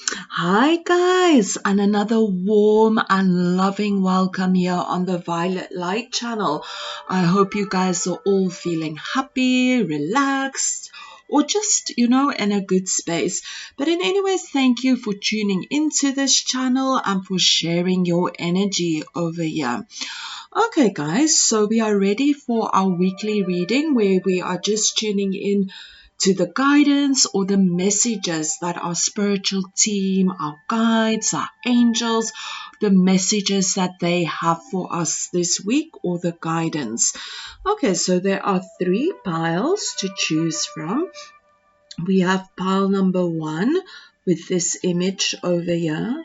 Hi guys, and another warm and loving welcome here on the Violet Light channel. I hope you guys are all feeling happy, relaxed, or just, in a good space. But in any way, thank you for tuning into this channel and for sharing your energy over here. Okay guys, so we are ready for our weekly reading where we are just tuning in to the guidance or the messages that our spiritual team, our guides, our angels, the messages that they have for us this week or the guidance. Okay, so there are 3 piles to choose from. We have pile number 1 with this image over here.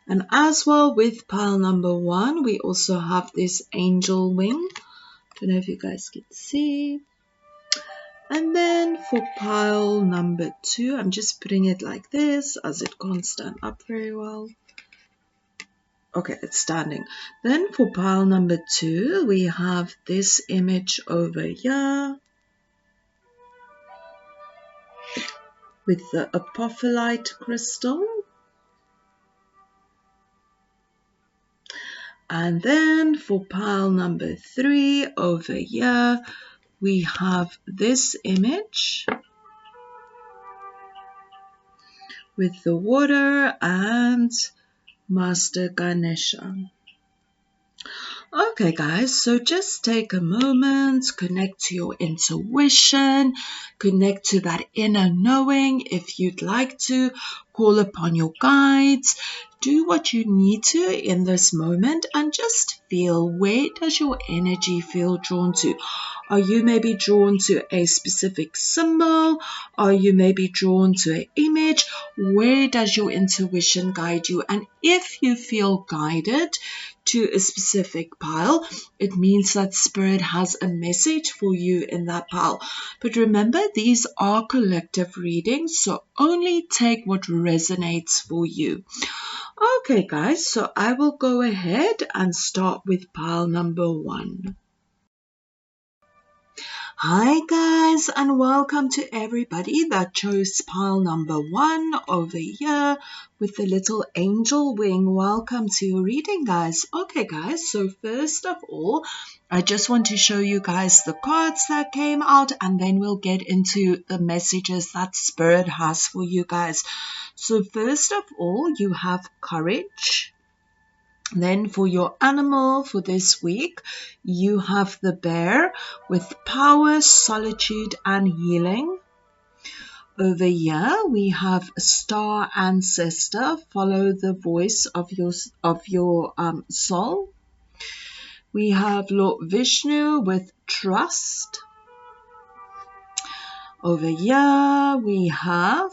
And as well with pile number 1, we also have this angel wing. Don't know if you guys can see. And then for pile number 2, I'm just putting it like this as it can't stand up very well. Okay, it's standing. Then for pile number 2, we have this image over here with the Violetlight crystal. And then for pile number 3 over here, we have this image with the water and Master Ganesha. Okay guys, so just take a moment, connect to your intuition, connect to that inner knowing. If you'd like to, call upon your guides, do what you need to in this moment and just feel, where does your energy feel drawn to? Are you maybe drawn to a specific symbol? Are you maybe drawn to an image? Where does your intuition guide you? And if you feel guided to a specific pile, it means that spirit has a message for you in that pile. But remember, these are collective readings, so only take what resonates for you. Okay guys, so I will go ahead and start with pile number 1. Hi guys, and welcome to everybody that chose pile number 1 over here with the little angel wing. Welcome to your reading, guys. Okay guys, so first of all, I just want to show you guys the cards that came out, and then we'll get into the messages that spirit has for you guys. So first of all, you have courage. Then for your animal for this week, you have the bear with power, solitude, and healing. Over here, we have star ancestor. Follow the voice of your soul. We have Lord Vishnu with trust. Over here, we have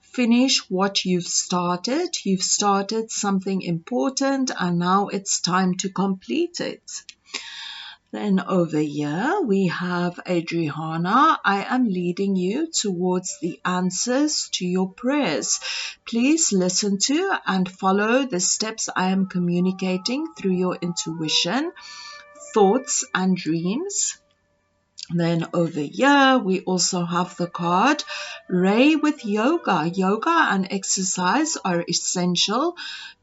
finish what you've started. You've started something important and now it's time to complete it. Then over here we have Adriana. I am leading you towards the answers to your prayers. Please listen to and follow the steps I am communicating through your intuition, thoughts and dreams. Then over here, we also have the card Ray with yoga. Yoga and exercise are essential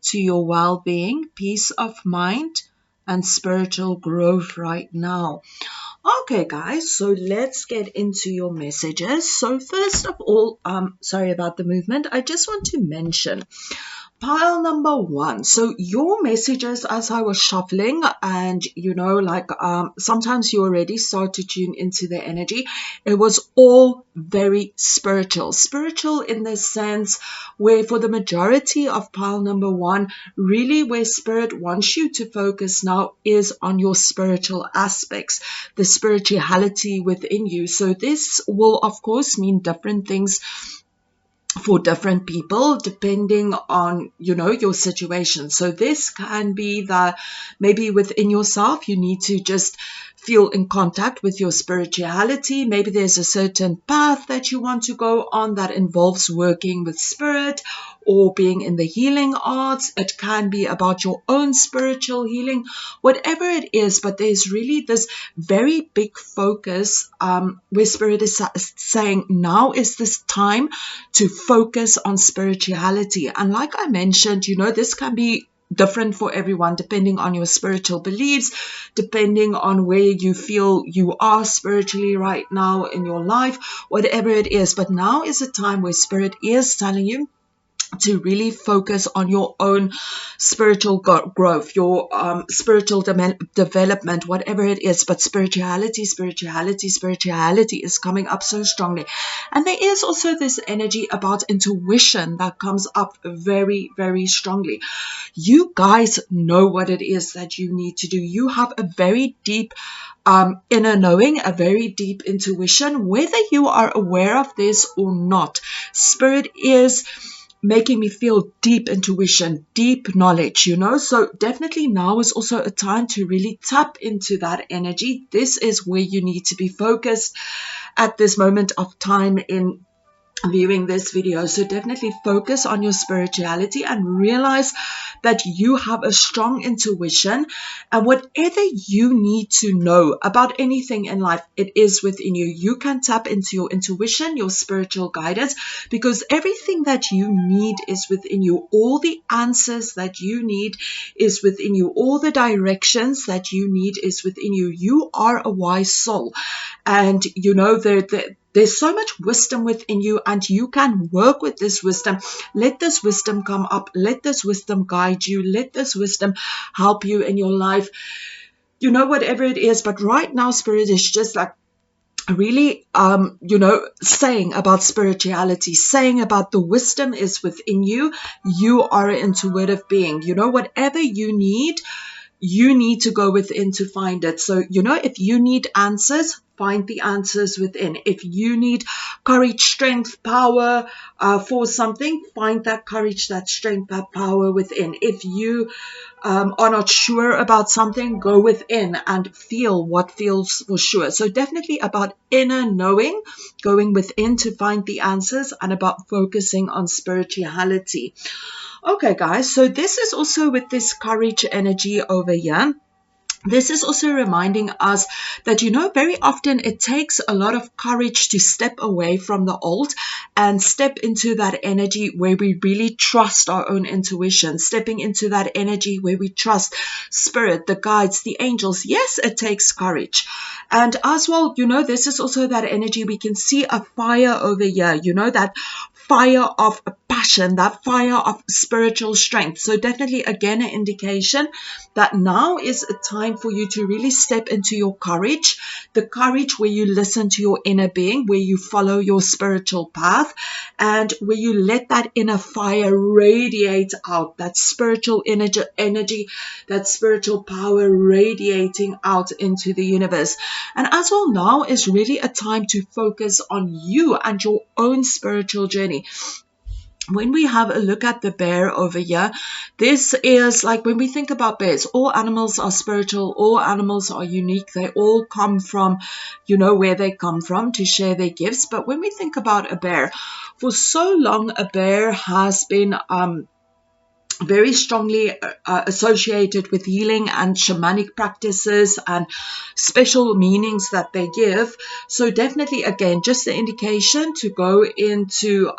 to your well-being, peace of mind, and spiritual growth right now. Okay, guys, so let's get into your messages. So first of all, sorry about the movement. I just want to mention pile number 1. So your messages as I was shuffling, and sometimes you already start to tune into the energy. It was all very spiritual in the sense where for the majority of pile number 1, really where spirit wants you to focus now is on your spiritual aspects, the spirituality within you. So this will of course mean different things for different people depending on your situation. So this can be that maybe within yourself you need to just feel in contact with your spirituality. Maybe there's a certain path that you want to go on that involves working with spirit or being in the healing arts. It can be about your own spiritual healing, whatever it is. But there's really this very big focus where Spirit is saying now is this time to focus on spirituality. And like I mentioned, this can be different for everyone depending on your spiritual beliefs, depending on where you feel you are spiritually right now in your life, whatever it is. But now is a time where Spirit is telling you to really focus on your own spiritual growth, your spiritual development, whatever it is. But spirituality is coming up so strongly. And there is also this energy about intuition that comes up very, very strongly. You guys know what it is that you need to do. You have a very deep inner knowing, a very deep intuition, whether you are aware of this or not. Spirit is making me feel deep intuition, deep knowledge, So definitely now is also a time to really tap into that energy. This is where you need to be focused at this moment of time in viewing this video. So definitely focus on your spirituality and realize that you have a strong intuition, and whatever you need to know about anything in life, it is within you. You can tap into your intuition, your spiritual guidance, because everything that you need is within you. All the answers that you need is within you. All the directions that you need is within you. You are a wise soul, and there's so much wisdom within you, and you can work with this wisdom. Let this wisdom come up. Let this wisdom guide you. Let this wisdom help you in your life. Whatever it is. But right now, Spirit is just like really, saying about spirituality, saying about the wisdom is within you. You are an intuitive being. Whatever you need to go within to find it. So, if you need answers, find the answers within. If you need courage, strength, power for something, find that courage, that strength, that power within. If you are not sure about something, go within and feel what feels for sure. So definitely about inner knowing, going within to find the answers, and about focusing on spirituality. Okay, guys, so this is also with this courage energy over here. This is also reminding us that, very often it takes a lot of courage to step away from the old and step into that energy where we really trust our own intuition, stepping into that energy where we trust Spirit, the guides, the angels. Yes, it takes courage. And as well, this is also that energy. We can see a fire over here, that fire of passion, that fire of spiritual strength. So definitely, again, an indication that now is a time for you to really step into your courage, the courage where you listen to your inner being, where you follow your spiritual path, and where you let that inner fire radiate out, that spiritual energy, that spiritual power radiating out into the universe. And as well, now is really a time to focus on you and your own spiritual journey. When we have a look at the bear over here, this is like when we think about bears, all animals are spiritual, all animals are unique. They all come from, where they come from to share their gifts. But when we think about a bear, for so long, a bear has been very strongly associated with healing and shamanic practices and special meanings that they give. So definitely, again, just the indication to go into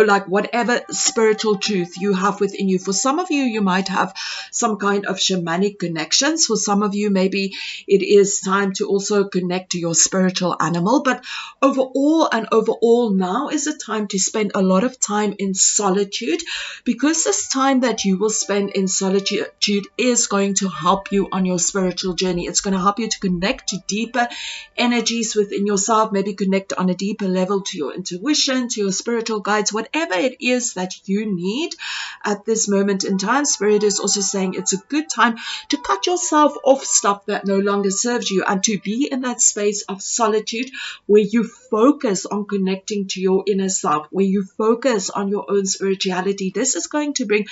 like whatever spiritual truth you have within you. For some of you, you might have some kind of shamanic connections. For some of you, maybe it is time to also connect to your spiritual animal. But overall, now is a time to spend a lot of time in solitude, because this time that you will spend in solitude is going to help you on your spiritual journey. It's going to help you to connect to deeper energies within yourself, maybe connect on a deeper level to your intuition, to your spiritual guides, whatever it is that you need at this moment in time. Spirit is also saying it's a good time to cut yourself off stuff that no longer serves you, and to be in that space of solitude where you focus on connecting to your inner self, where you focus on your own spirituality. This is going to bring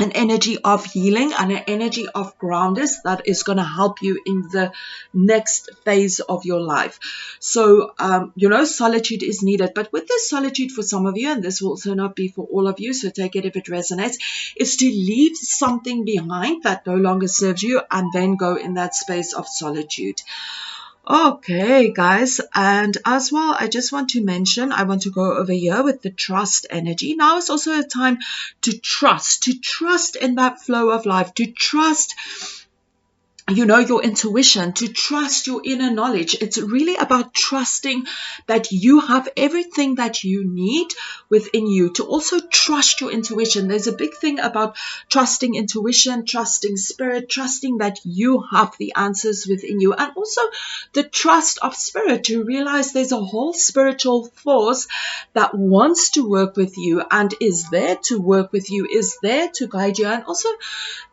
an energy of healing and an energy of grounders that is going to help you in the next phase of your life. So, solitude is needed. But with this solitude for some of you, and this will also not be for all of you, so take it if it resonates, is to leave something behind that no longer serves you and then go in that space of solitude. Okay, guys, and as well, I just want to mention, I want to go over here with the trust energy. Now is also a time to trust in that flow of life, to trust your intuition, to trust your inner knowledge. It's really about trusting that you have everything that you need within you, to also trust your intuition. There's a big thing about trusting intuition, trusting spirit, trusting that you have the answers within you, and also the trust of spirit, to realize there's a whole spiritual force that wants to work with you and is there to work with you, is there to guide you, and also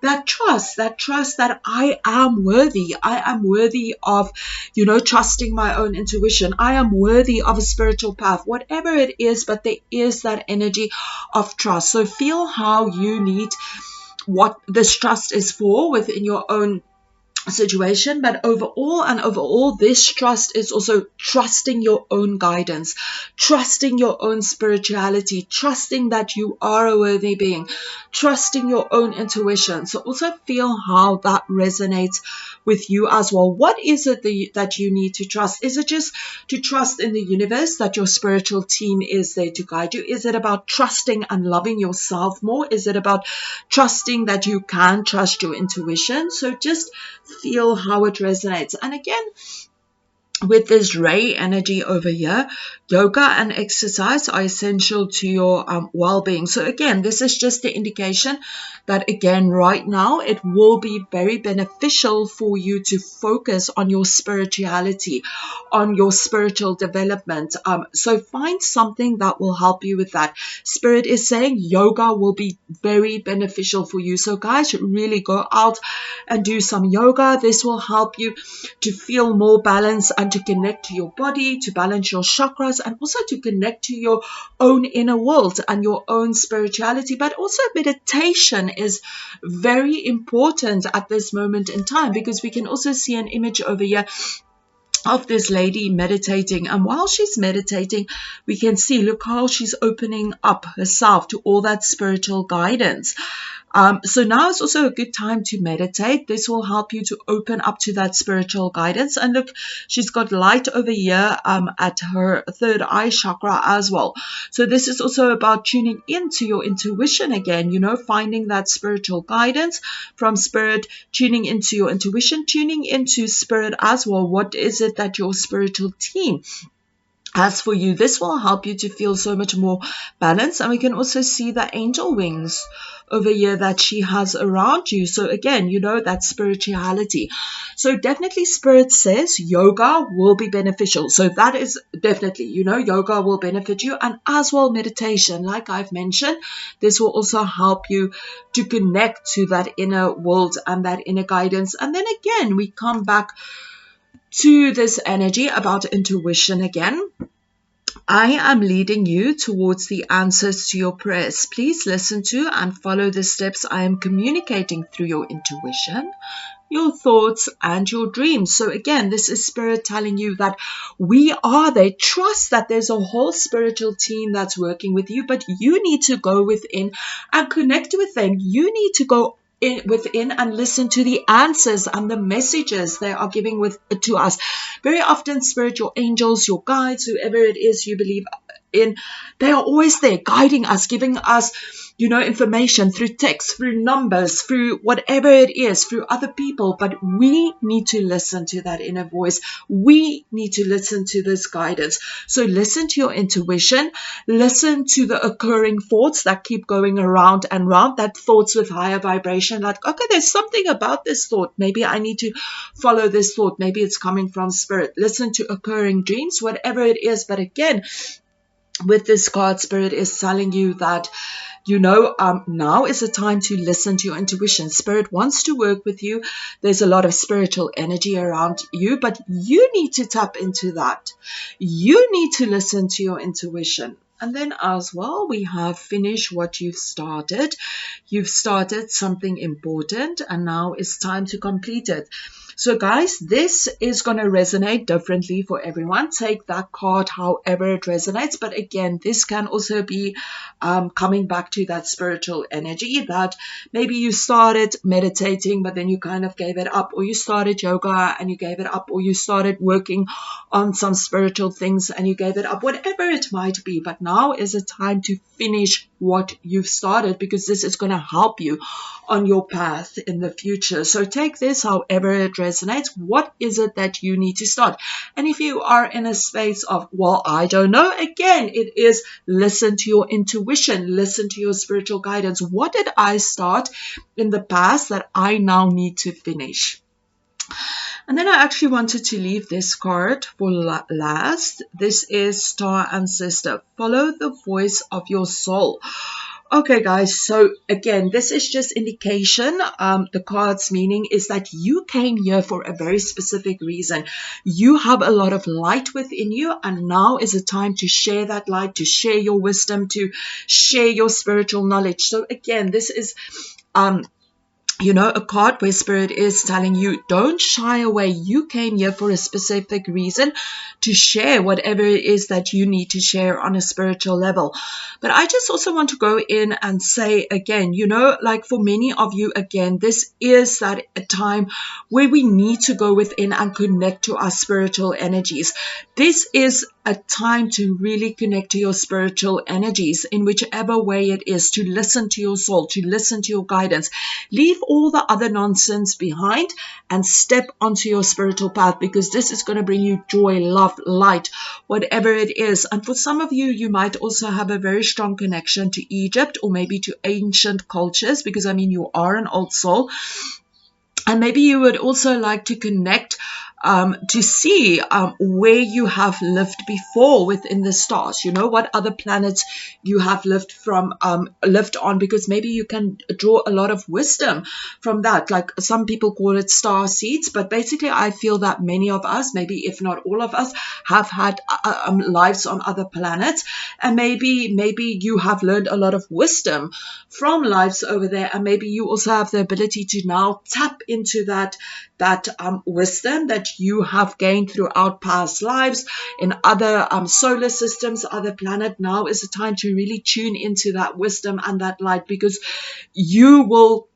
that trust that I am worthy of, trusting my own intuition. I am worthy of a spiritual path, whatever it is, but there is that energy of trust. So feel how you need what this trust is for within your own situation, but overall this trust is also trusting your own guidance, trusting your own spirituality, trusting that you are a worthy being, trusting your own intuition. So also feel how that resonates with you as well. What is it that you need to trust? Is it just to trust in the universe that your spiritual team is there to guide you? Is it about trusting and loving yourself more? Is it about trusting that you can trust your intuition? So just feel how it resonates. And again, with this ray energy over here, yoga and exercise are essential to your well-being. So again, this is just the indication that, again, right now, it will be very beneficial for you to focus on your spirituality, on your spiritual development. So find something that will help you with that. Spirit is saying yoga will be very beneficial for you. So guys, really go out and do some yoga. This will help you to feel more balanced and to connect to your body, to balance your chakras, and also to connect to your own inner world and your own spirituality. But also meditation is very important at this moment in time, because we can also see an image over here of this lady meditating, and while she's meditating, we can see, look how she's opening up herself to all that spiritual guidance. So now is also a good time to meditate. This will help you to open up to that spiritual guidance. And look, she's got light over here at her third eye chakra as well. So this is also about tuning into your intuition again, finding that spiritual guidance from spirit, tuning into your intuition, tuning into spirit as well. What is it that your spiritual team has for you? This will help you to feel so much more balanced. And we can also see the angel wings over here that she has around you. So again, that spirituality. So definitely spirit says yoga will be beneficial. So that is definitely, yoga will benefit you, and as well meditation. Like I've mentioned, this will also help you to connect to that inner world and that inner guidance. And then again, we come back to this energy about intuition again. I am leading you towards the answers to your prayers. Please listen to and follow the steps I am communicating through your intuition, your thoughts, and your dreams. So again, this is spirit telling you that we are there. Trust that there's a whole spiritual team that's working with you, but you need to go within and connect with them. You need to go within and listen to the answers and the messages they are giving to us. Very often, spirit, your angels, your guides, whoever it is you believe in, they are always there guiding us, giving us information through text, through numbers, through whatever it is, through other people. But we need to listen to that inner voice. We need to listen to this guidance. So listen to your intuition. Listen to the occurring thoughts that keep going around and round, that thoughts with higher vibration. Like, okay, there's something about this thought. Maybe I need to follow this thought. Maybe it's coming from spirit. Listen to occurring dreams, whatever it is. But again, with this card, spirit is telling you that now is the time to listen to your intuition. Spirit wants to work with you. There's a lot of spiritual energy around you, but you need to tap into that. You need to listen to your intuition. And then as well, we have finish what you've started. You've started something important and now it's time to complete it. So guys, this is going to resonate differently for everyone. Take that card however it resonates. But again, this can also be coming back to that spiritual energy that maybe you started meditating, but then you kind of gave it up, or you started yoga and you gave it up, or you started working on some spiritual things and you gave it up, whatever it might be. But now is a time to finish what you've started, because this is going to help you on your path in the future. So take this however it resonates. What is it that you need to start? And if you are in a space of, well, I don't know, again, it is listen to your intuition, listen to your spiritual guidance. What did I start in the past that I now need to finish? And then I actually wanted to leave this card for last. This is Star Ancestor. Follow the voice of your soul. Okay, guys, so again, this is just indication. The card's meaning is that you came here for a very specific reason. You have a lot of light within you, and now is a time to share that light, to share your wisdom, to share your spiritual knowledge. So again, this is a card where Spirit is telling you, don't shy away. You came here for a specific reason, to share whatever it is that you need to share on a spiritual level. But I just also want to go in and say again, like for many of you, again, this is that a time where we need to go within and connect to our spiritual energies. This is a time to really connect to your spiritual energies in whichever way it is, to listen to your soul, to listen to your guidance. Leave all the other nonsense behind and step onto your spiritual path, because this is going to bring you joy, love, light, whatever it is. And for some of you, you might also have a very strong connection to Egypt, or maybe to ancient cultures, because you are an old soul. And maybe you would also like to connect to see where you have lived before within the stars. What other planets you have lived on, because maybe you can draw a lot of wisdom from that. Like some people call it star seeds, but basically I feel that many of us, maybe if not all of us, have had lives on other planets, and maybe you have learned a lot of wisdom from lives over there, and maybe you also have the ability to now tap into that wisdom that you have gained throughout past lives in other solar systems, other planets. Now is the time to really tune into that wisdom and that light, because you will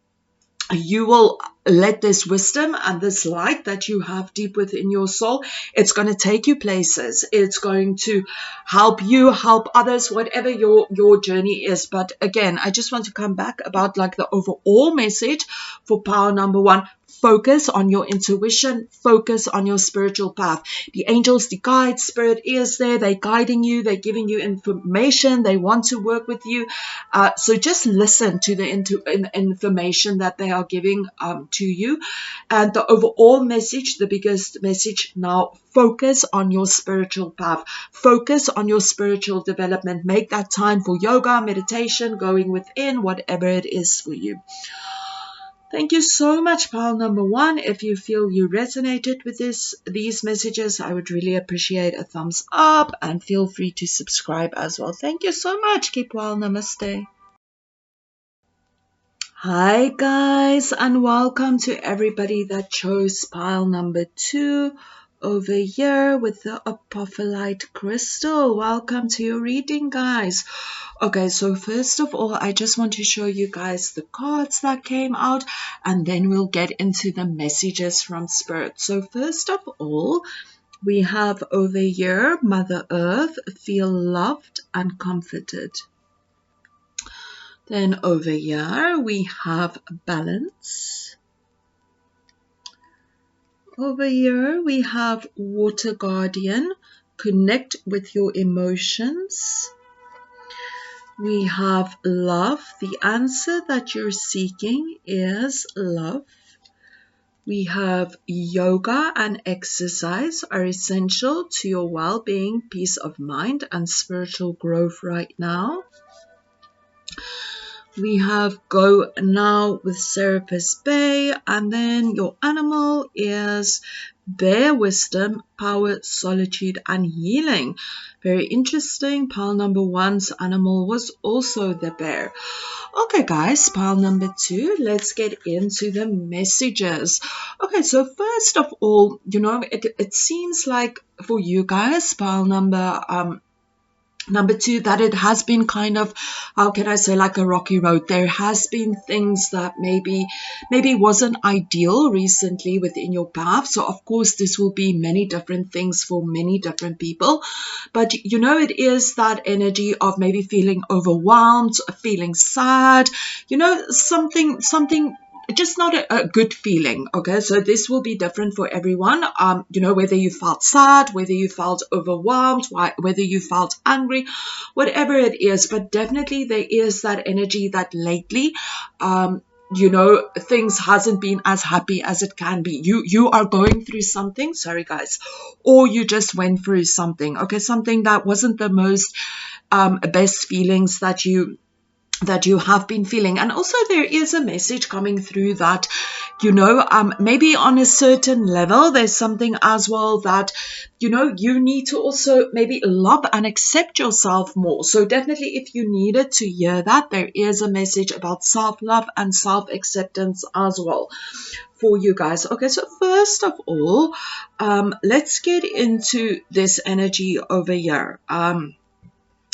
let this wisdom and this light that you have deep within your soul, it's going to take you places. It's going to help you, help others, whatever your journey is. But again, I just want to come back about like the overall message for power number 1. Focus on your intuition. Focus on your spiritual path. The angels, the guides, Spirit is there. They're guiding you. They're giving you information. They want to work with you. So just listen to the information that they are giving to you. And the overall message, the biggest message now, focus on your spiritual path. Focus on your spiritual development. Make that time for yoga, meditation, going within, whatever it is for you. Thank you so much, pile number 1. If you feel you resonated with these messages, I would really appreciate a thumbs up, and feel free to subscribe as well. Thank you so much. Keep well. Namaste. Hi guys, and welcome to everybody that chose pile number 2 over here with the Violetlight crystal. Welcome to your reading, guys. Okay, so first of all, I just want to show you guys the cards that came out, and then we'll get into the messages from Spirit. So first of all, we have over here, Mother Earth, feel loved and comforted. Then over here, we have balance. Over here, we have Water Guardian, connect with your emotions. We have love. The answer that you're seeking is love. We have yoga and exercise are essential to your well-being, peace of mind, and spiritual growth right now. We have go now with Serapis Bay, and then your animal is bear, wisdom, power, solitude, and healing. Very interesting. Pile number 1's animal was also the bear. Okay, guys, pile number 2, let's get into the messages. Okay, so first of all, it seems like for you guys, pile number 2, that it has been kind of, how can I say, like a rocky road. There has been things that maybe wasn't ideal recently within your path. So of course this will be many different things for many different people, but it is that energy of maybe feeling overwhelmed, feeling sad, something just not a good feeling. Okay, so this will be different for everyone. Whether you felt sad, whether you felt overwhelmed, whether you felt angry, whatever it is, but definitely there is that energy that lately things hasn't been as happy as it can be. You are going through something, sorry guys, or you just went through something, okay, something that wasn't the most best feelings that you have been feeling. And also there is a message coming through that maybe on a certain level there's something as well that you need to also maybe love and accept yourself more. So definitely if you needed to hear that, there is a message about self-love and self-acceptance as well for you guys. Okay, so first of all, let's get into this energy over here.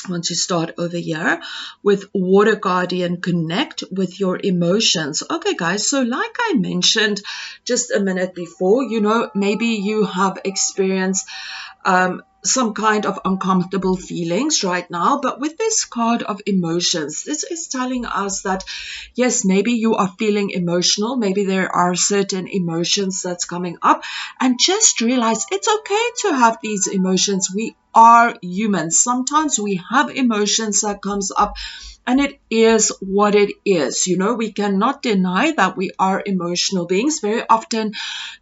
Once you start over here with Water Guardian, connect with your emotions. Okay, guys, so like I mentioned just a minute before, maybe you have experienced some kind of uncomfortable feelings right now, but with this card of emotions, this is telling us that yes, maybe you are feeling emotional, maybe there are certain emotions that's coming up, and just realize it's okay to have these emotions. We are humans. Sometimes we have emotions that comes up, and it is what it is. We cannot deny that we are emotional beings. Very often,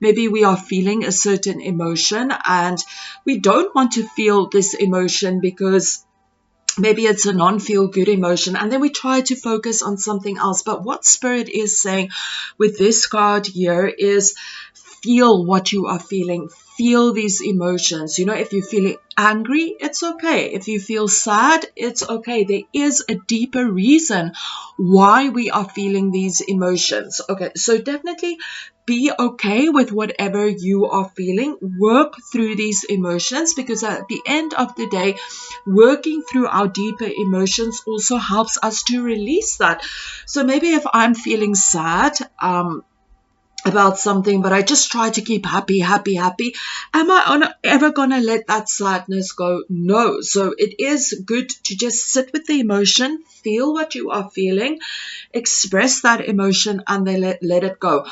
maybe we are feeling a certain emotion and we don't want to feel this emotion because maybe it's a non-feel good emotion, and then we try to focus on something else. But what Spirit is saying with this card here is feel what you are feeling. Feel these emotions. If you feel angry, it's okay. If you feel sad, it's okay. There is a deeper reason why we are feeling these emotions. Okay, so definitely be okay with whatever you are feeling. Work through these emotions, because at the end of the day, working through our deeper emotions also helps us to release that. So maybe if I'm feeling sad, about something, but I just try to keep happy. Am I ever going to let that sadness go? No. So it is good to just sit with the emotion, feel what you are feeling, express that emotion, and then let it go.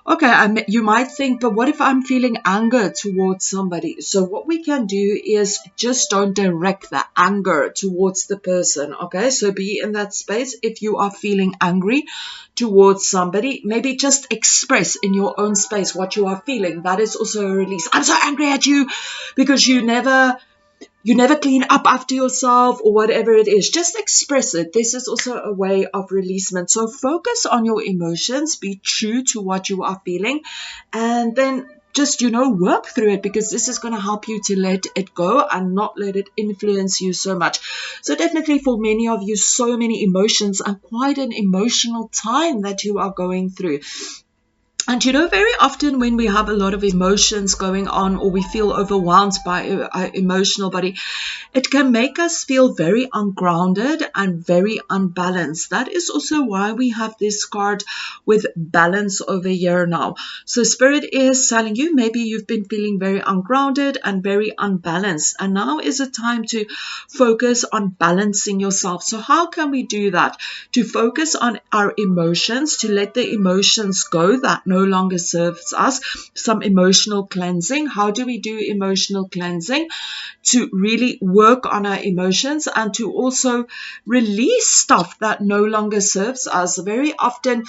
Okay, you might think, but what if I'm feeling anger towards somebody? So what we can do is just don't direct the anger towards the person, okay? So be in that space. If you are feeling angry towards somebody, maybe just express in your own space what you are feeling. That is also a release. I'm so angry at you because you never clean up after yourself, or whatever it is. Just express it. This is also a way of releasement. So focus on your emotions, be true to what you are feeling, and then just work through it, because this is going to help you to let it go and not let it influence you so much. So definitely for many of you, so many emotions and quite an emotional time that you are going through. And very often when we have a lot of emotions going on, or we feel overwhelmed by our emotional body, it can make us feel very ungrounded and very unbalanced. That is also why we have this card with balance over here now. So Spirit is telling you, maybe you've been feeling very ungrounded and very unbalanced, and now is a time to focus on balancing yourself. So how can we do that? To focus on our emotions, to let the emotions go that no longer serves us. Some emotional cleansing. How do we do emotional cleansing? To really work on our emotions and to also release stuff that no longer serves us. Very often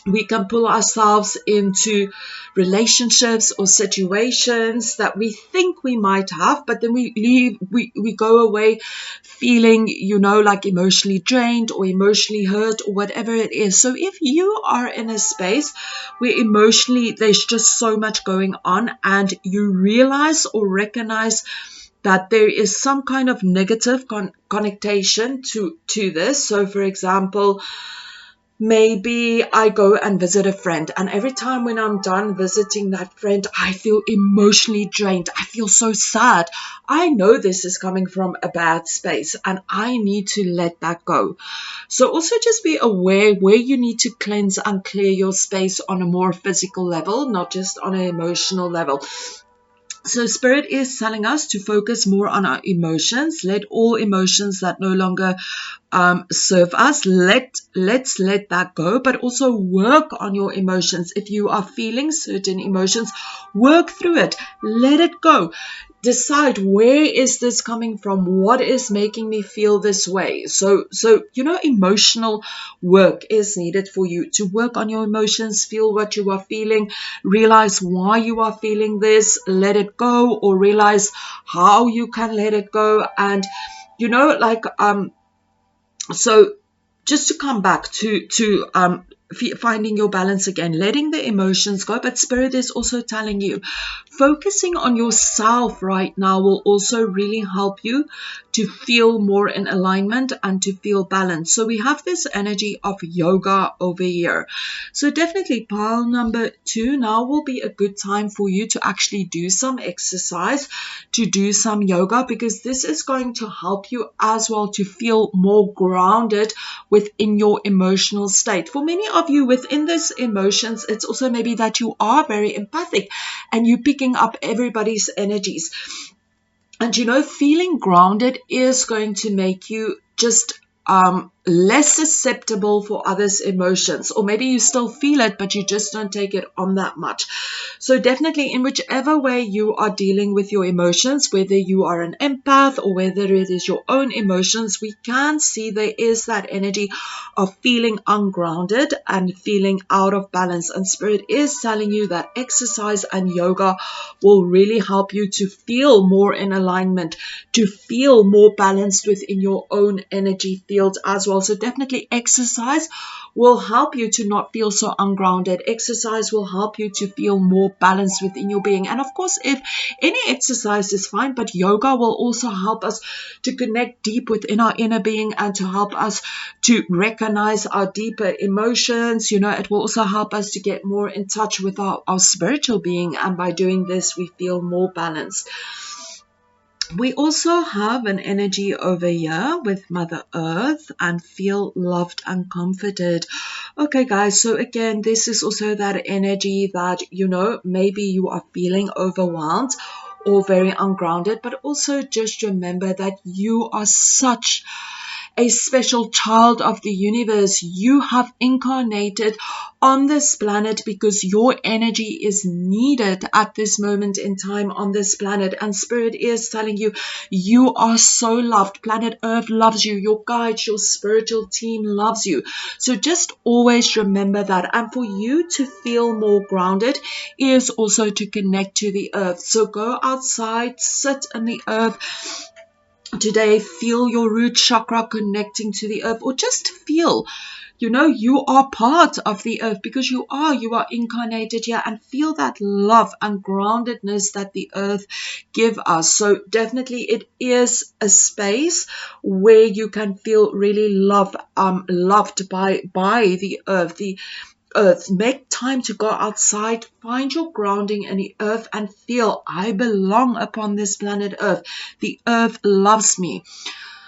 We can pull ourselves into relationships or situations that we think we might have, but then we go away feeling, like emotionally drained or emotionally hurt or whatever it is. So if you are in a space where emotionally there's just so much going on, and you realize or recognize that there is some kind of negative connotation to this. So for example, maybe I go and visit a friend, and every time when I'm done visiting that friend, I feel emotionally drained. I feel so sad. I know this is coming from a bad space, and I need to let that go. So also just be aware where you need to cleanse and clear your space on a more physical level, not just on an emotional level. So Spirit is telling us to focus more on our emotions. Let all emotions that no longer serve us, let's let that go, but also work on your emotions. If you are feeling certain emotions, work through it. Let it go. Decide, where is this coming from? What is making me feel this way? So emotional work is needed for you to work on your emotions, feel what you are feeling, realize why you are feeling this, let it go, or realize how you can let it go. And so just to come back to finding your balance again, letting the emotions go. But Spirit is also telling you, focusing on yourself right now will also really help you to feel more in alignment and to feel balanced. So we have this energy of yoga over here. So definitely pile number 2 now will be a good time for you to actually do some exercise, to do some yoga, because this is going to help you as well to feel more grounded within your emotional state. For many of you within this emotions, it's also maybe that you are very empathic and you're picking up everybody's energies. And feeling grounded is going to make you just less susceptible for others' emotions, or maybe you still feel it, but you just don't take it on that much. So definitely, in whichever way you are dealing with your emotions, whether you are an empath or whether it is your own emotions, we can see there is that energy of feeling ungrounded and feeling out of balance. And Spirit is telling you that exercise and yoga will really help you to feel more in alignment, to feel more balanced within your own energy field as well. So definitely exercise will help you to not feel so ungrounded. Exercise will help you to feel more balanced within your being. And of course, if any exercise is fine, but yoga will also help us to connect deep within our inner being and to help us to recognize our deeper emotions. It will also help us to get more in touch with our spiritual being. And by doing this, we feel more balanced. We also have an energy over here with Mother Earth and feel loved and comforted. Okay, guys, so again, this is also that energy that, maybe you are feeling overwhelmed or very ungrounded, but also just remember that you are such a special child of the universe. You have incarnated on this planet because your energy is needed at this moment in time on this planet. And Spirit is telling you, you are so loved. Planet Earth loves you. Your guides, your spiritual team loves you. So just always remember that. And for you to feel more grounded is also to connect to the earth. So go outside, sit in the earth. Today, feel your root chakra connecting to the earth, or just feel, you are part of the earth because you are incarnated here, and feel that love and groundedness that the earth give us. So definitely it is a space where you can feel really loved by the earth. Make time to go outside, find your grounding in the earth, and feel, I belong upon this planet earth. The earth loves me.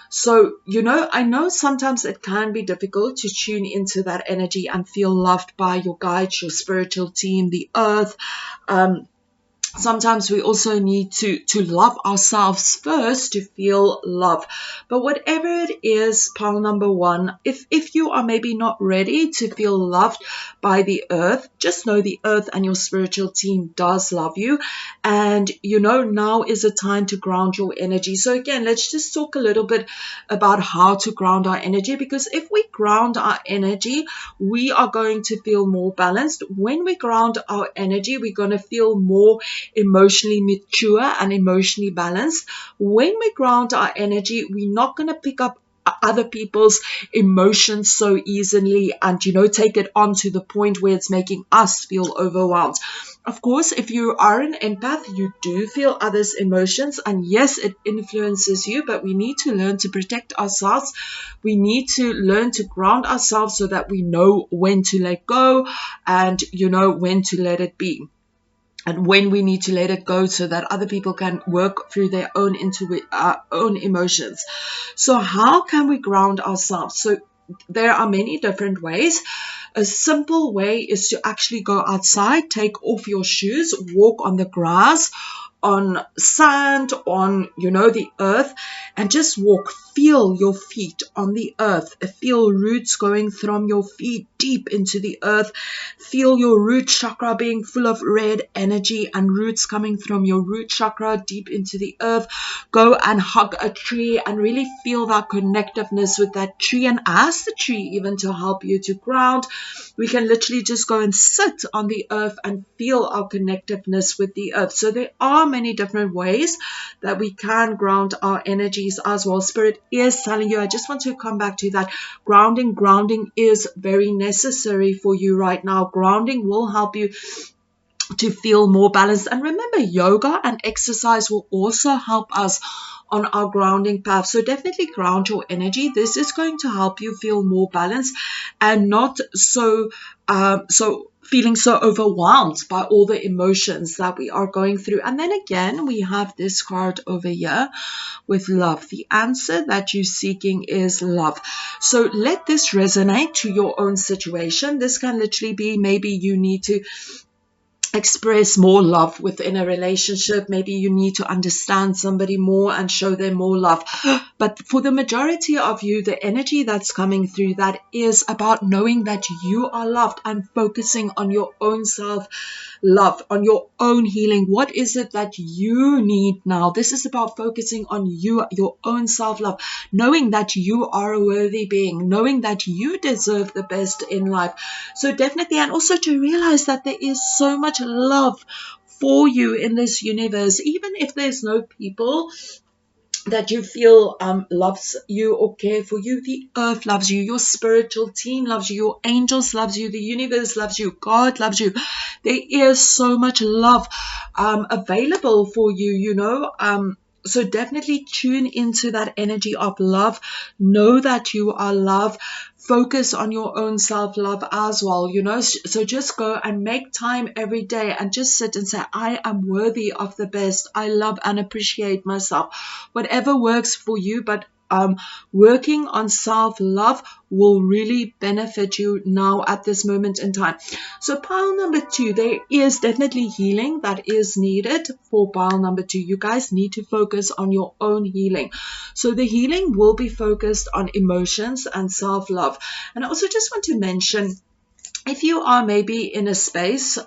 So, I know sometimes it can be difficult to tune into that energy and feel loved by your guides, your spiritual team, the earth. Sometimes we also need to love ourselves first to feel love. But whatever it is, pile number one, if you are maybe not ready to feel loved by the earth, just know the earth and your spiritual team does love you. And now is a time to ground your energy. So again, let's just talk a little bit about how to ground our energy, because if we ground our energy, we are going to feel more balanced. When we ground our energy, we're going to feel more emotionally mature and emotionally balanced. When we ground our energy, we're not going to pick up other people's emotions so easily and take it on to the point where it's making us feel overwhelmed. Of course, if you are an empath, you do feel others' emotions, and yes, it influences you, but we need to learn to protect ourselves. We need to learn to ground ourselves so that we know when to let go and when to let it be, and when we need to let it go so that other people can work through their own own emotions. So how can we ground ourselves? So there are many different ways. A simple way is to actually go outside, take off your shoes, walk on the grass, on sand, on the earth, and just walk. Feel your feet on the earth. Feel roots going from your feet deep into the earth. Feel your root chakra being full of red energy and roots coming from your root chakra deep into the earth. Go and hug a tree and really feel that connectiveness with that tree, and ask the tree even to help you to ground. We can literally just go and sit on the earth and feel our connectiveness with the earth. So there are many different ways that we can ground our energies as well. Spirit is telling you, I just want to come back to that. Grounding is very necessary for you right now. Grounding will help you to feel more balanced. And remember, yoga and exercise will also help us on our grounding path. So definitely ground your energy. This is going to help you feel more balanced and not so feeling so overwhelmed by all the emotions that we are going through. And then again, we have this card over here with love. The answer that you're seeking is love. So let this resonate to your own situation. This can literally be, maybe you need to express more love within a relationship. Maybe you need to understand somebody more and show them more love. But for the majority of you, the energy that's coming through, that is about knowing that you are loved and focusing on your own self-love, on your own healing. What is it that you need now? This is about focusing on you, your own self-love, knowing that you are a worthy being, knowing that you deserve the best in life. So definitely, and also to realize that there is so much love for you in this universe. Even if there's no people that you feel loves you or care for you, the earth loves you, your spiritual team loves you, your angels loves you, the universe loves you, God loves you. There is so much love available for you, so definitely tune into that energy of love. Know that you are loved. Focus on your own self-love as well, so just go and make time every day and just sit and say, I am worthy of the best. I love and appreciate myself. Whatever works for you, but working on self-love will really benefit you now at this moment in time. So pile number 2, there is definitely healing that is needed for pile number 2. You guys need to focus on your own healing. So the healing will be focused on emotions and self-love. And I also just want to mention, if you are maybe in a space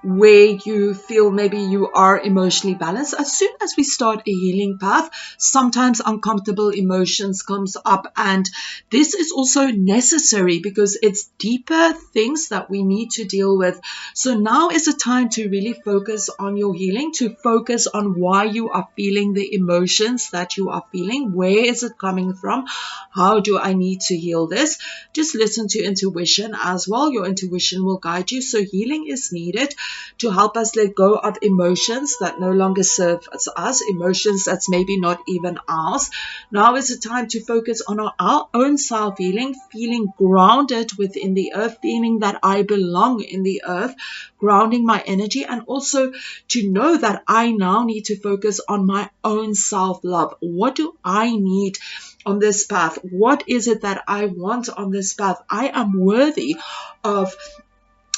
where you feel maybe you are emotionally balanced, as soon as we start a healing path, sometimes uncomfortable emotions comes up, and this is also necessary because it's deeper things that we need to deal with. So now is a time to really focus on your healing, to focus on why you are feeling the emotions that you are feeling. Where is it coming from? How do I need to heal this? Just listen to intuition as well. Your intuition will guide you. So healing is needed to help us let go of emotions that no longer serve us, emotions that's maybe not even ours. Now is the time to focus on our own self-healing, feeling grounded within the earth, feeling that I belong in the earth, grounding my energy, and also to know that I now need to focus on my own self-love. What do I need on this path? What is it that I want on this path? I am worthy of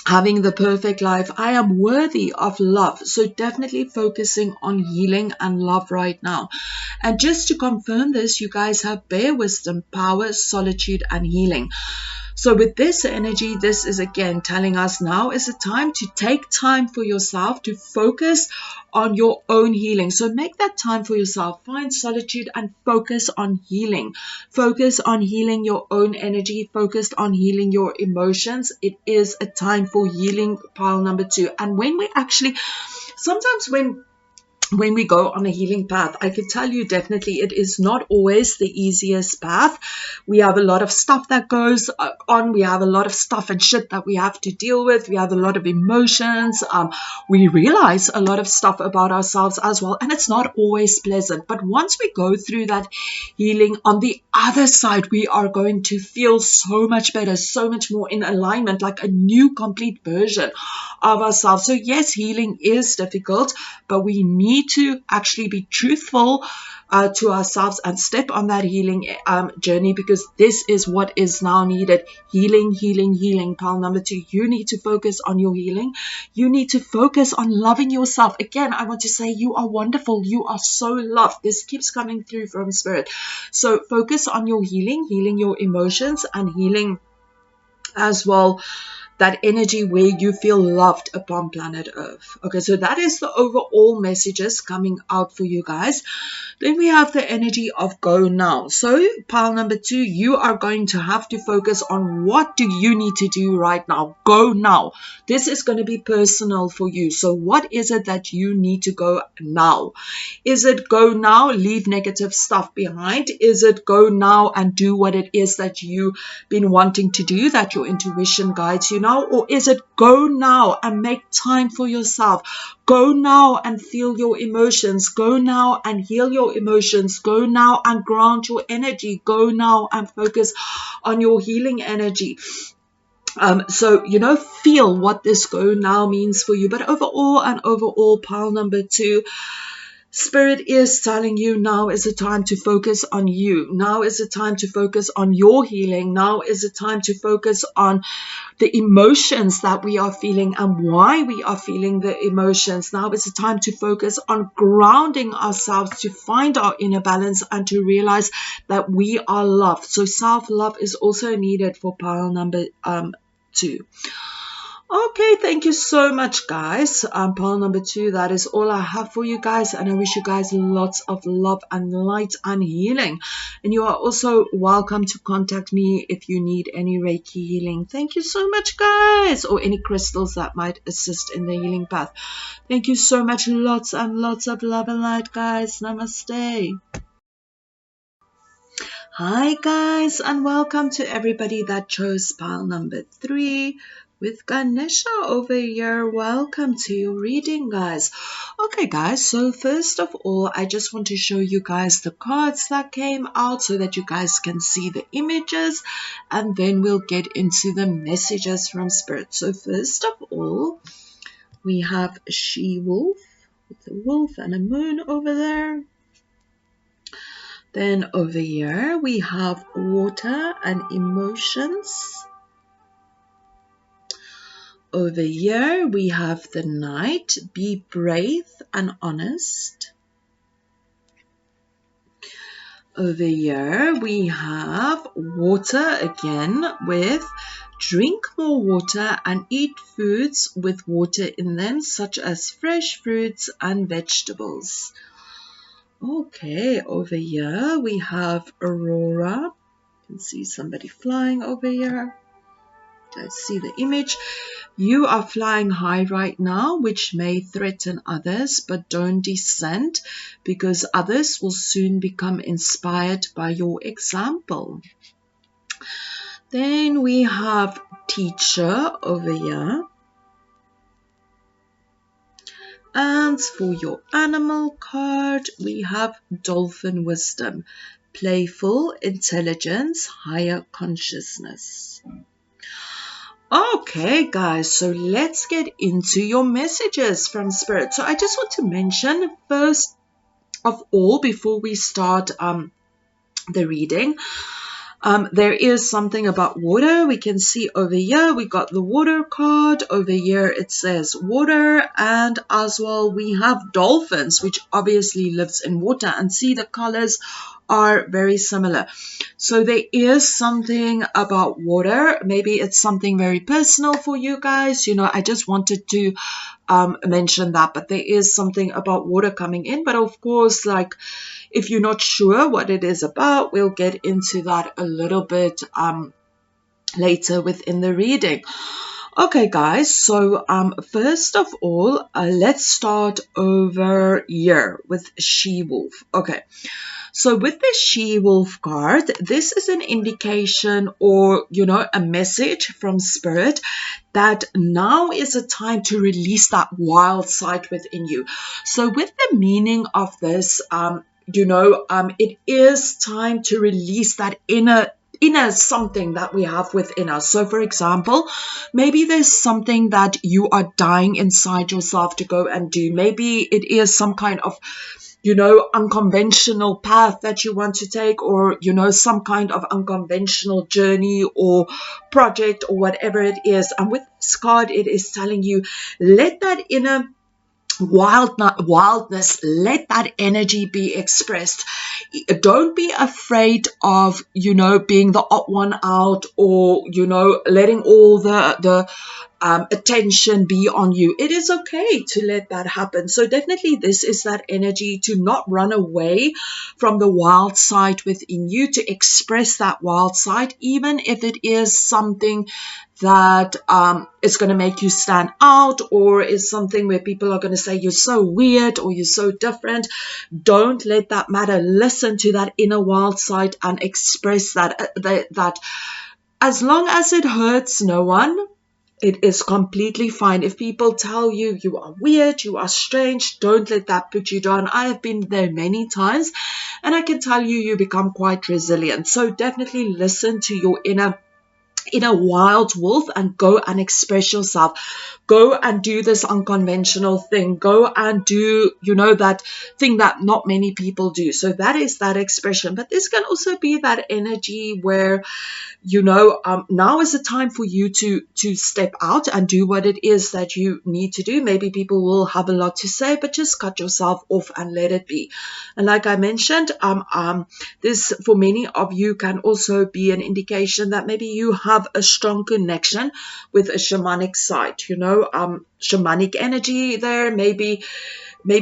having the perfect life. I am worthy of love. So definitely focusing on healing and love right now. And just to confirm this, you guys have bare wisdom, power, solitude, and healing. So with this energy, this is again telling us now is a time to take time for yourself, to focus on your own healing. So make that time for yourself. Find solitude and focus on healing. Focus on healing your own energy. Focus on healing your emotions. It is a time for healing, pile number 2. And when we actually, sometimes when we go on a healing path, I can tell you definitely it is not always the easiest path. We have a lot of stuff that goes on. We have a lot of stuff and shit that we have to deal with. We have a lot of emotions. We realize a lot of stuff about ourselves as well. And it's not always pleasant. But once we go through that healing, on the other side, we are going to feel so much better, so much more in alignment, like a new complete version of ourselves. So yes, healing is difficult, but we need to actually be truthful to ourselves and step on that healing journey, because this is what is now needed. Healing, healing, healing. Pile number 2, you need to focus on your healing. You need to focus on loving yourself. Again, I want to say you are wonderful. You are so loved. This keeps coming through from spirit. So focus on your healing, healing your emotions, and healing as well that energy where you feel loved upon planet Earth. Okay, so that is the overall messages coming out for you guys. Then we have the energy of go now. So pile number 2, you are going to have to focus on what do you need to do right now. Go now. This is going to be personal for you. So what is it that you need to go now? Is it go now, leave negative stuff behind? Is it go now and do what it is that you've been wanting to do, that your intuition guides you now? Or is it go now and make time for yourself? Go now and feel your emotions. Go now and heal your emotions. Go now and ground your energy. Go now and focus on your healing energy. So, feel what this go now means for you. But overall, pile number 2, Spirit is telling you now is a time to focus on you. Now is a time to focus on your healing. Now is a time to focus on the emotions that we are feeling and why we are feeling the emotions. Now is a time to focus on grounding ourselves, to find our inner balance and to realize that we are loved. So self-love is also needed for pile number 2. Okay, thank you so much, guys. Pile number 2, that is all I have for you guys. And I wish you guys lots of love and light and healing. And you are also welcome to contact me if you need any Reiki healing. Thank you so much, guys. Or any crystals that might assist in the healing path. Thank you so much. Lots and lots of love and light, guys. Namaste. Hi, guys, and welcome to everybody that chose pile number 3. With Ganesha over here. Welcome to your reading, guys. Okay, guys, so first of all, I just want to show you guys the cards that came out so that you guys can see the images, and then we'll get into the messages from Spirit. So first of all, we have a she-wolf with a wolf and a moon over there. Then over here, we have water and emotions. Over here, we have the Knight. Be brave and honest. Over here, we have water again with drink more water and eat foods with water in them, such as fresh fruits and vegetables. Okay, over here, we have Aurora. You can see somebody flying over here. Let's see the image. You are flying high right now, which may threaten others, but don't descend, because others will soon become inspired by your example. Then we have teacher over here. And for your animal card, we have dolphin wisdom, playful intelligence, higher consciousness. Okay, guys, so let's get into your messages from Spirit. So I just want to mention, first of all, before we start the reading, There is something about water. We can see over here, we got the water card. Over here, it says water. And as well, we have dolphins, which obviously lives in water. And see, the colors are very similar. So there is something about water. Maybe it's something very personal for you guys. You know, I just wanted to mention that. But there is something about water coming in. But of course, like, if you're not sure what it is about, we'll get into that a little bit later within the reading. Okay, guys, so first of all, let's start over here with She-Wolf. Okay, so with the She-Wolf card, this is an indication or, you know, a message from Spirit that now is a time to release that wild side within you. So with the meaning of this, you know, it is time to release that inner something that we have within us. So for example, maybe there's something that you are dying inside yourself to go and do. Maybe it is some kind of, you know, unconventional path that you want to take, or, you know, some kind of unconventional journey or project or whatever it is. And with this card, it is telling you, let that inner wildness, let that energy be expressed. Don't be afraid of, you know, being the odd one out, or, you know, letting all the attention be on you. It is okay to let that happen. So definitely this is that energy to not run away from the wild side within you, to express that wild side, even if it is something that is going to make you stand out, or is something where people are going to say you're so weird or you're so different. Don't let that matter. Listen to that inner wild side and express that as long as it hurts no one, it is completely fine. If people tell you you are weird, you are strange, don't let that put you down. I have been there many times, and I can tell you, you become quite resilient. So definitely listen to your inner wild wolf and go and express yourself. Go and do this unconventional thing. Go and do, you know, that thing that not many people do. So that is that expression. But this can also be that energy where, you know, now is the time for you to step out and do what it is that you need to do. Maybe people will have a lot to say, but just cut yourself off and let it be. And like I mentioned, this for many of you can also be an indication that maybe you have a strong connection with a shamanic side, you know, shamanic energy there. Maybe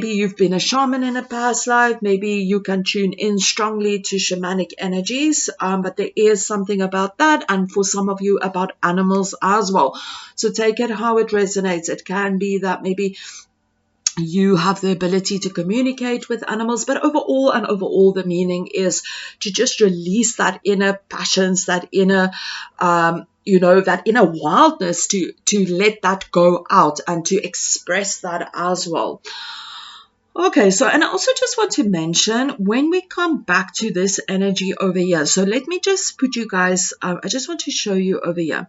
you've been a shaman in a past life. Maybe you can tune in strongly to shamanic energies. But there is something about that. And for some of you, about animals as well. So take it how it resonates. It can be that maybe you have the ability to communicate with animals, but overall the meaning is to just release that inner passions, that inner you know, that inner wildness, to let that go out and to express that as well. Okay, so, and I also just want to mention, when we come back to this energy over here, so let me just put you guys, I just want to show you over here.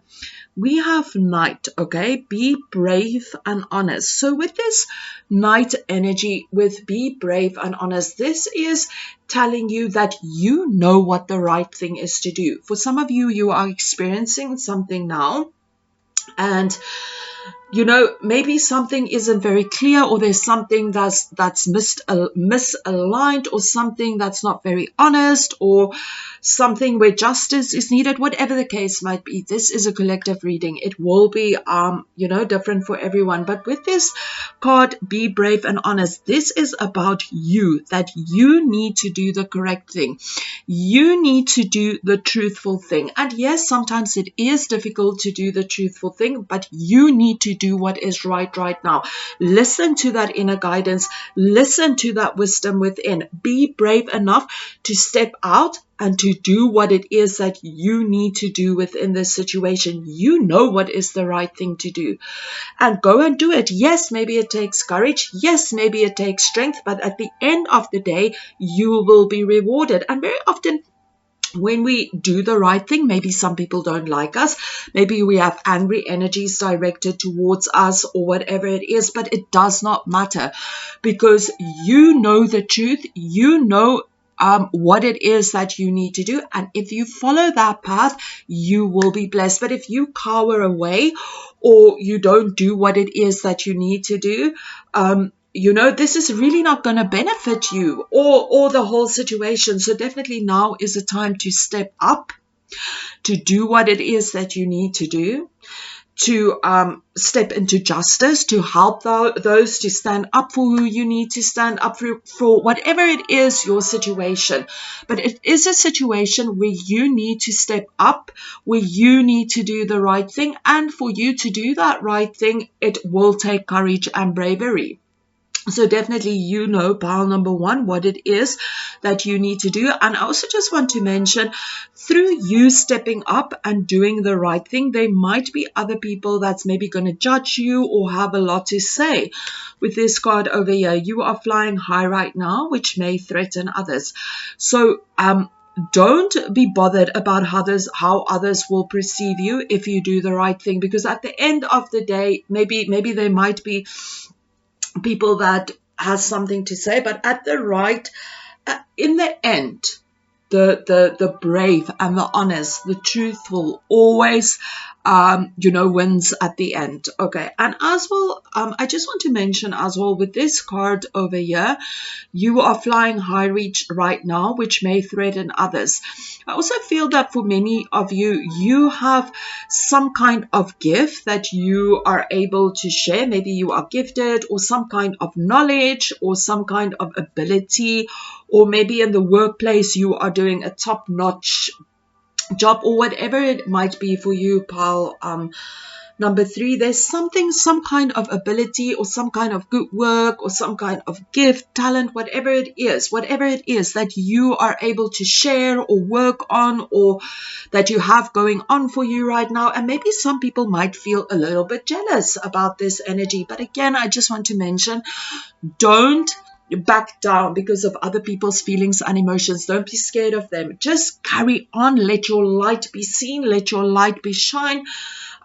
We have Knight, okay? Be brave and honest. So with this Knight energy, with be brave and honest, this is telling you that you know what the right thing is to do. For some of you, you are experiencing something now, and you know, maybe something isn't very clear, or there's something that's misaligned, or something that's not very honest, or something where justice is needed. Whatever the case might be, this is a collective reading. It will be you know, different for everyone. But with this card, be brave and honest, this is about you, that you need to do the correct thing. You need to do the truthful thing. And yes, sometimes it is difficult to do the truthful thing, but you need to do what is right now. Listen to that inner guidance. Listen to that wisdom within. Be brave enough to step out and to do what it is that you need to do within this situation. You know what is the right thing to do, and go and do it. Yes, maybe it takes courage. Yes, maybe it takes strength, but at the end of the day, you will be rewarded. And very often, when we do the right thing, maybe some people don't like us. Maybe we have angry energies directed towards us, or whatever it is, but it does not matter, because you know the truth. You know what it is that you need to do. And if you follow that path, you will be blessed. But if you cower away or you don't do what it is that you need to do, this is really not going to benefit you or the whole situation. So definitely now is the time to step up, to do what it is that you need to do, to step into justice, to help those, to stand up for who you need to stand up for whatever it is your situation. But it is a situation where you need to step up, where you need to do the right thing. And for you to do that right thing, it will take courage and bravery. So definitely, pile number 1, what it is that you need to do. And I also just want to mention, through you stepping up and doing the right thing, there might be other people that's maybe going to judge you or have a lot to say. With this card over here, you are flying high right now, which may threaten others. So don't be bothered about how others will perceive you if you do the right thing, because at the end of the day, maybe there might be people that has something to say, but in the end, the brave and the honest, the truthful always wins at the end. Okay. And as well, I just want to mention as well, with this card over here, you are flying high reach right now, which may threaten others. I also feel that for many of you, you have some kind of gift that you are able to share. Maybe you are gifted, or some kind of knowledge, or some kind of ability, or maybe in the workplace you are doing a top-notch job, or whatever it might be for you, pal. Number 3, there's some kind of ability or some kind of good work or some kind of gift, talent, whatever it is that you are able to share or work on, or that you have going on for you right now. And maybe some people might feel a little bit jealous about this energy. But again, I just want to mention, don't back down because of other people's feelings and emotions. Don't be scared of them. Just carry on. Let your light be seen. Let your light be shine.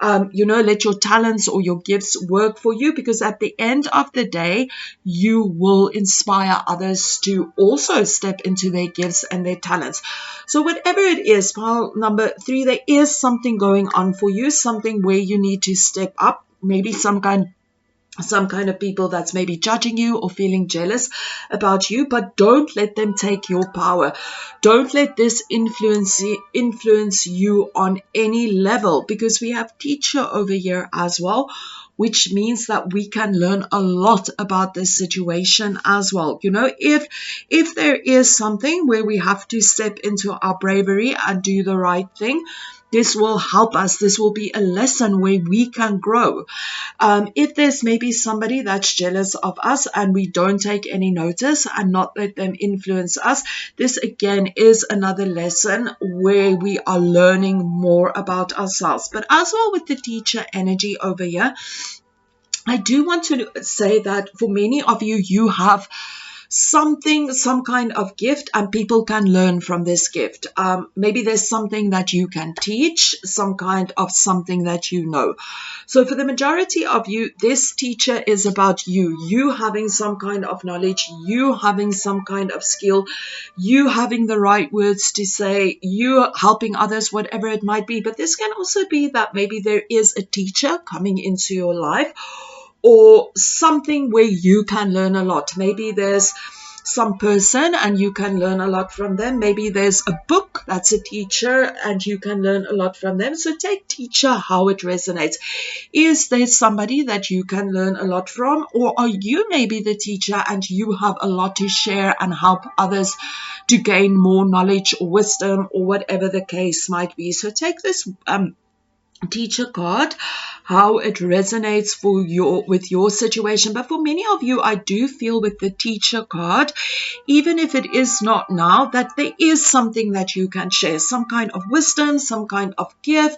Let your talents or your gifts work for you, because at the end of the day, you will inspire others to also step into their gifts and their talents. So whatever it is, pile number 3, there is something going on for you, something where you need to step up, maybe some kind of people that's maybe judging you or feeling jealous about you, but don't let them take your power. Don't let this influence you on any level, because we have teacher over here as well, which means that we can learn a lot about this situation as well. If there is something where we have to step into our bravery and do the right thing, this will help us. This will be a lesson where we can grow. If there's maybe somebody that's jealous of us and we don't take any notice and not let them influence us, this again is another lesson where we are learning more about ourselves. But as well with the teacher energy over here, I do want to say that for many of you, you have some kind of gift, and people can learn from this gift. Maybe there's something that you can teach, some kind of something that you know. So for the majority of you, this teacher is about you having some kind of knowledge, you having some kind of skill, you having the right words to say, you helping others, whatever it might be. But this can also be that maybe there is a teacher coming into your life, or something where you can learn a lot. Maybe there's some person and you can learn a lot from them. Maybe there's a book that's a teacher and you can learn a lot from them. So take teacher, how it resonates. Is there somebody that you can learn a lot from, or are you maybe the teacher and you have a lot to share and help others to gain more knowledge or wisdom, or whatever the case might be? So take this teacher card, how it resonates with your situation. But for many of you, I do feel with the teacher card, even if it is not now, that there is something that you can share, some kind of wisdom, some kind of gift,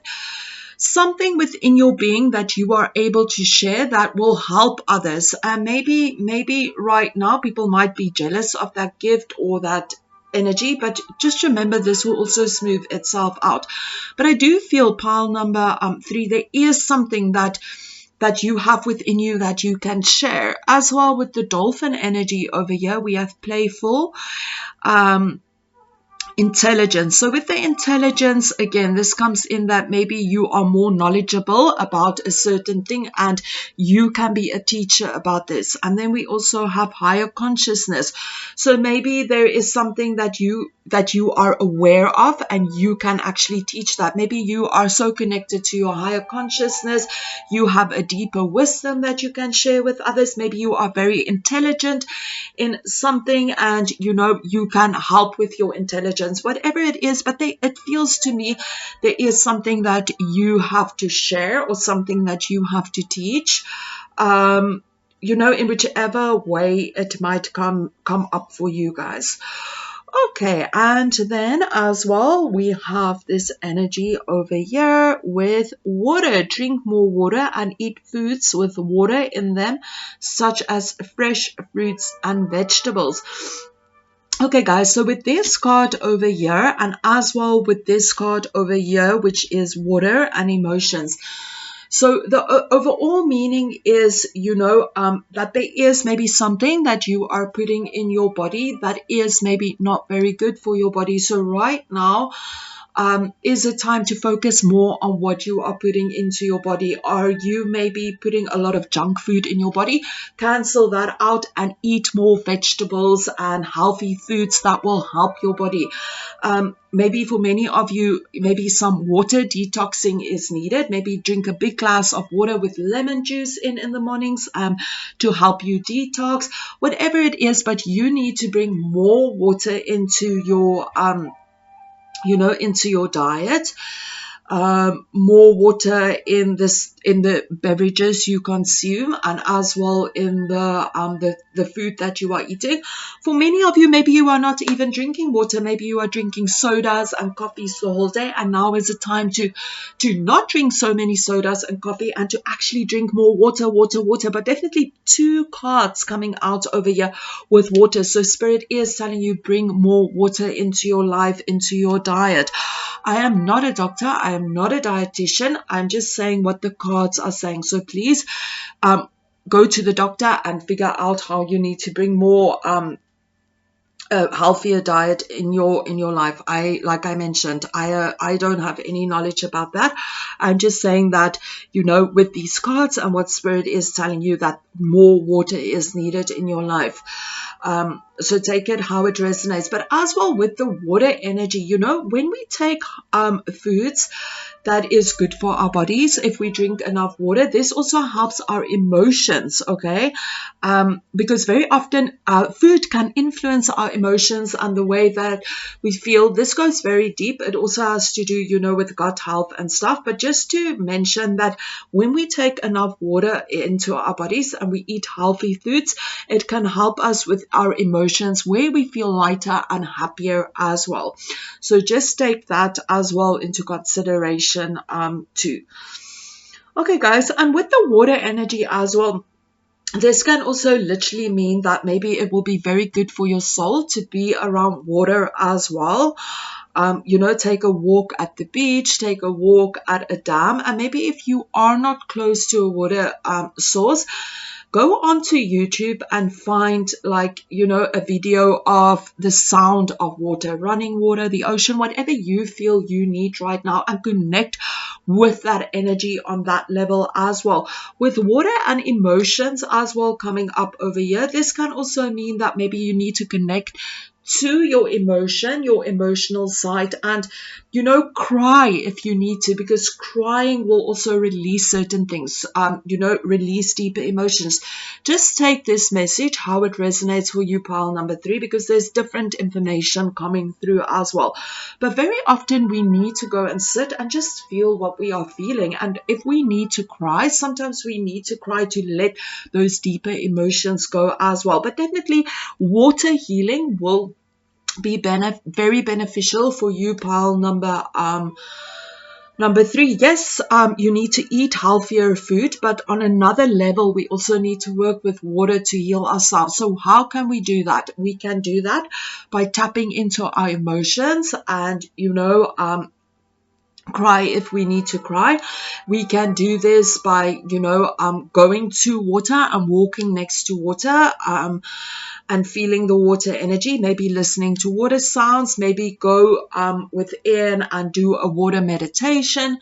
something within your being that you are able to share that will help others. And maybe right now people might be jealous of that gift or that energy, but just remember, this will also smooth itself out. But I do feel pile number 3, there is something that that you have within you that you can share. As well with the dolphin energy over here, we have playful, intelligence. So with the intelligence, again, this comes in that maybe you are more knowledgeable about a certain thing and you can be a teacher about this. And then we also have higher consciousness. So maybe there is something that you are aware of and you can actually teach that. Maybe you are so connected to your higher consciousness, you have a deeper wisdom that you can share with others. Maybe you are very intelligent in something and you can help with your intelligence, whatever it is. But it feels to me there is something that you have to share or something that you have to teach, in whichever way it might come up for you guys. Okay, and then as well, we have this energy over here with water. Drink more water and eat foods with water in them, such as fresh fruits and vegetables. Okay, guys, so with this card over here, and as well with this card over here, which is water and emotions. So the overall meaning is, that there is maybe something that you are putting in your body that is maybe not very good for your body. So right now, is it time to focus more on what you are putting into your body? Are you maybe putting a lot of junk food in your body? Cancel that out and eat more vegetables and healthy foods that will help your body. Maybe for many of you, maybe some water detoxing is needed. Maybe drink a big glass of water with lemon juice in the mornings to help you detox. Whatever it is, but you need to bring more water into your into your diet. More water in the beverages you consume, and as well in the food that you are eating. For many of you, maybe you are not even drinking water. Maybe you are drinking sodas and coffees the whole day, and now is the time to not drink so many sodas and coffee and to actually drink more water. But definitely 2 cards coming out over here with water. So Spirit is telling you, bring more water into your life, into your diet. I am not a doctor. I am not a dietitian. I'm just saying what the cards are saying. So please go to the doctor and figure out how you need to bring more a healthier diet in your life. Like I mentioned, I don't have any knowledge about that. I'm just saying that, with these cards and what Spirit is telling you, that more water is needed in your life. So take it how it resonates. But as well with the water energy, when we take foods that is good for our bodies, if we drink enough water, this also helps our emotions, okay? Because very often food can influence our emotions and the way that we feel. This goes very deep. It also has to do, with gut health and stuff. But just to mention that when we take enough water into our bodies and we eat healthy foods, it can help us with our emotions, where we feel lighter and happier as well. So just take that as well into consideration too. Okay, guys, and with the water energy as well, this can also literally mean that maybe it will be very good for your soul to be around water as well. Take a walk at the beach, take a walk at a dam, and maybe if you are not close to a water source, go onto YouTube and find a video of the sound of water, running water, the ocean, whatever you feel you need right now, and connect with that energy on that level as well. With water and emotions as well coming up over here, this can also mean that maybe you need to connect to your emotional side, and cry if you need to, because crying will also release certain things, release deeper emotions. Just take this message how it resonates for you, pile number 3, because there's different information coming through as well. But very often we need to go and sit and just feel what we are feeling, and if we need to cry, sometimes we need to cry to let those deeper emotions go as well. But definitely water healing will be very beneficial for you, pile number 3. Yes, you need to eat healthier food, but on another level, we also need to work with water to heal ourselves. So how can we do that? We can do that by tapping into our emotions and, cry if we need to cry. We can do this by, going to water and walking next to water, and feeling the water energy, maybe listening to water sounds, maybe go within and do a water meditation.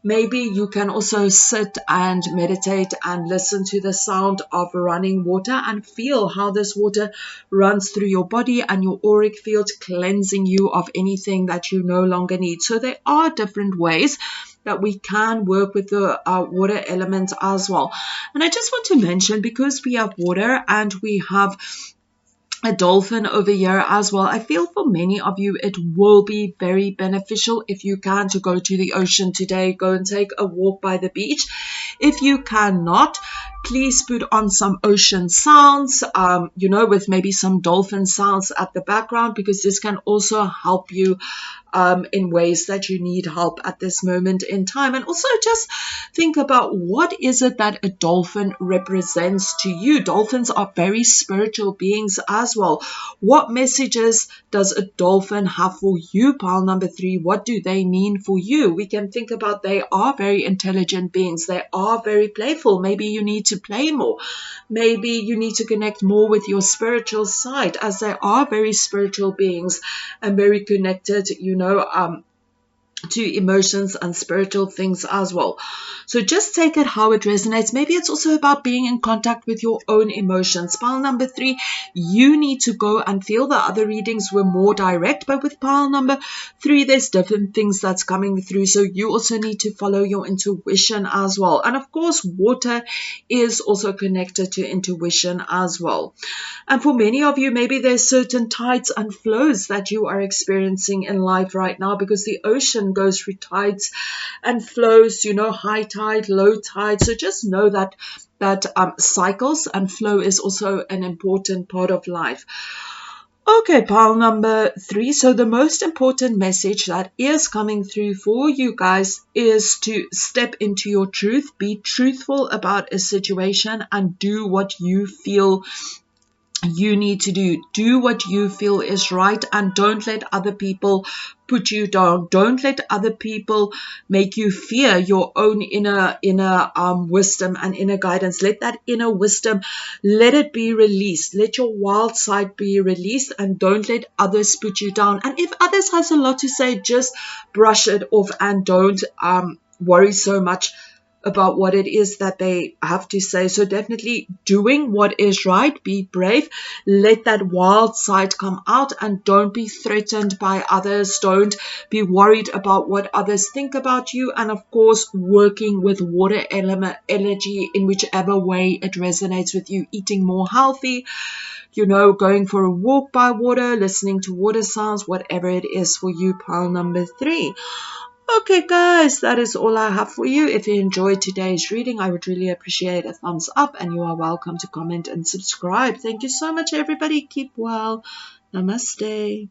Maybe you can also sit and meditate and listen to the sound of running water and feel how this water runs through your body and your auric field, cleansing you of anything that you no longer need. So there are different ways that we can work with the water element as well. And I just want to mention, because we have water and we have a dolphin over here as well, I feel for many of you it will be very beneficial if you can to go to the ocean today, go and take a walk by the beach. If you cannot, please put on some ocean sounds, with maybe some dolphin sounds at the background, because this can also help you in ways that you need help at this moment in time. And also just think about, what is it that a dolphin represents to you? Dolphins are very spiritual beings as well. What messages does a dolphin have for you, pile number 3? What do they mean for you? We can think about, they are very intelligent beings. They are very playful. Maybe you need to play more. Maybe you need to connect more with your spiritual side, as they are very spiritual beings and very connected, to emotions and spiritual things as well. So just take it how it resonates. Maybe it's also about being in contact with your own emotions. Pile number 3, you need to go and feel. The other readings were more direct, but with pile number 3, there's different things that's coming through. So you also need to follow your intuition as well. And of course, water is also connected to intuition as well. And for many of you, maybe there's certain tides and flows that you are experiencing in life right now, because the ocean goes through tides and flows, high tide, low tide. So just know that cycles and flow is also an important part of life. Okay, pile number 3. So the most important message that is coming through for you guys is to step into your truth, be truthful about a situation, and do what you feel you need to do. Do what you feel is right, and don't let other people put you down. Don't let other people make you fear your own inner wisdom and inner guidance. Let that inner wisdom, let it be released. Let your wild side be released, and don't let others put you down. And if others has a lot to say, just brush it off and don't worry so much about what it is that they have to say. So definitely doing what is right, be brave, let that wild side come out, and don't be threatened by others. Don't be worried about what others think about you. And of course, working with water element energy in whichever way it resonates with you, eating more healthy, going for a walk by water, listening to water sounds, whatever it is for you, pile number 3. Okay, guys, that is all I have for you. If you enjoyed today's reading, I would really appreciate a thumbs up, and you are welcome to comment and subscribe. Thank you so much, everybody. Keep well. Namaste.